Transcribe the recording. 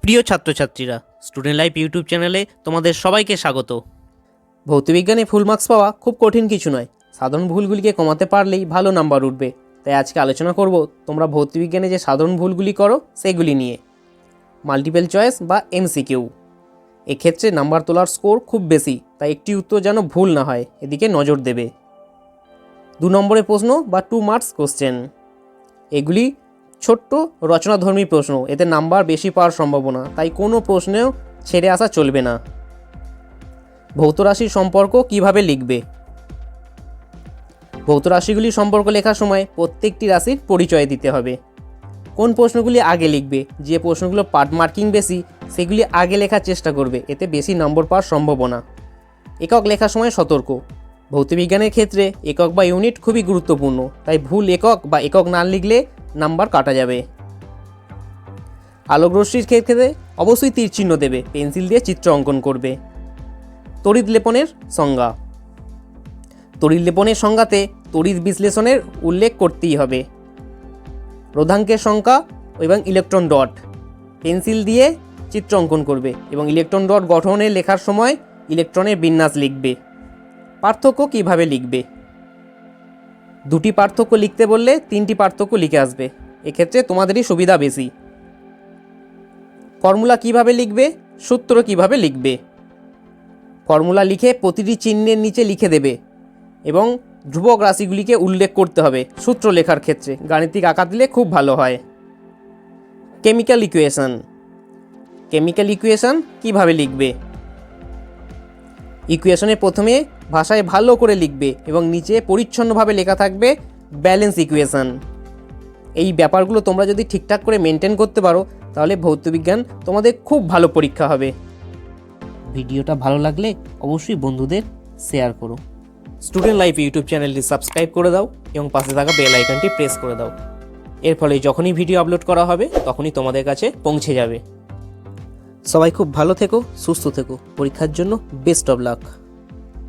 প্রিয় ছাত্রছাত্রীরা, student life YouTube চ্যানেলে তোমাদের সবাইকে স্বাগত। ভৌতবিজ্ঞানে ফুল মার্কস পাওয়া খুব কঠিন কিছু নয়। সাধারণ ভুলগুলিকে কমাতে পারলেই ভালো নাম্বার উঠবে। তাই আজকে আলোচনা করব তোমরা ভৌতবিজ্ঞানে যে সাধারণ ভুলগুলি করো সেগুলি নিয়ে। মাল্টিপল চয়েস বা এমসিকিউ, এক্ষেত্রে নাম্বার তোলার স্কোর খুব বেশি, তাই একটি উত্তর যেন ভুল না হয় এদিকে নজর দেবে। 2 নম্বরের প্রশ্ন বা 2 মার্কস কোশ্চেন, এগুলি ছোট্ট রচনাধর্মী প্রশ্ন, এতে নাম্বার বেশি পাওয়ার সম্ভাবনা, তাই কোনো প্রশ্নেও ছেড়ে আসা চলবে না। ভৌত রাশির সম্পর্ক কিভাবে লিখবে? ভৌত রাশিগুলি সম্পর্ক লেখার সময় প্রত্যেকটি রাশির পরিচয় দিতে হবে। কোন প্রশ্নগুলি আগে লিখবে, যে প্রশ্নগুলো পার্ট মার্কিং বেশি সেগুলি আগে লেখার চেষ্টা করবে, এতে বেশি নম্বর পাওয়ার সম্ভাবনা। একক লেখার সময় সতর্ক, ভৌতবিজ্ঞানের ক্ষেত্রে একক বা ইউনিট খুবই গুরুত্বপূর্ণ, তাই ভুল একক বা একক না লিখলে নাম্বার কাটা যাবে। আলোক রশ্মির ক্ষেত্রে অবশ্যই তীর চিহ্ন দেবে, পেন্সিল দিয়ে চিত্র অঙ্কন করবে। তড়িৎ লেপনের সংজ্ঞা, তড়িৎ লেপনের সংজ্ঞাতে তড়িৎ বিশ্লেষণের উল্লেখ করতেই হবে। রোধাঙ্কের সংখ্যা এবং ইলেকট্রন ডট, পেন্সিল দিয়ে চিত্র অঙ্কন করবে এবং ইলেকট্রন ডট গঠনের লেখার সময় ইলেকট্রনের বিন্যাস লিখবে। পার্থক্য কিভাবে লিখবে? 2টি পার্থক্য লিখতে বললে 3টি পার্থক্য লিখে আসবে, এক্ষেত্রে তোমাদেরই সুবিধা বেশি। ফর্মুলা কিভাবে লিখবে, সূত্র কিভাবে লিখবে? ফর্মুলা লিখে প্রতিটি চিহ্নের নিচে লিখে দেবে এবং ধ্রুবক রাশিগুলিকে উল্লেখ করতে হবে। সূত্র লেখার ক্ষেত্রে গাণিতিক আকার দিলে খুব ভালো হয়। কেমিক্যাল ইকুয়েশন, কেমিক্যাল ইকুয়েশন কিভাবে লিখবে? ইকুয়েশনের প্রথমে ভাষায় ভালো করে লিখবে এবং নিচে পরিচ্ছন্নভাবে লেখা থাকবে ব্যালেন্স ইকুয়েশন। এই ব্যাপারগুলো তোমরা যদি ঠিকঠাক করে মেনটেন করতে পারো তাহলে ভৌতবিজ্ঞান তোমাদের খুব ভালো পরীক্ষা হবে। ভিডিওটা ভালো লাগলে অবশ্যই বন্ধুদের শেয়ার করো। স্টুডেন্ট লাইফ ইউটিউব চ্যানেলটি সাবস্ক্রাইব করে দাও এবং পাশে থাকা বেল আইকনটি প্রেস করে দাও। এর ফলে যখনই ভিডিও আপলোড করা হবে তখনই তোমাদের কাছে পৌঁছে যাবে। সবাই খুব ভালো থেকো, সুস্থ থেকো। পরীক্ষার জন্য বেস্ট অফ লাক।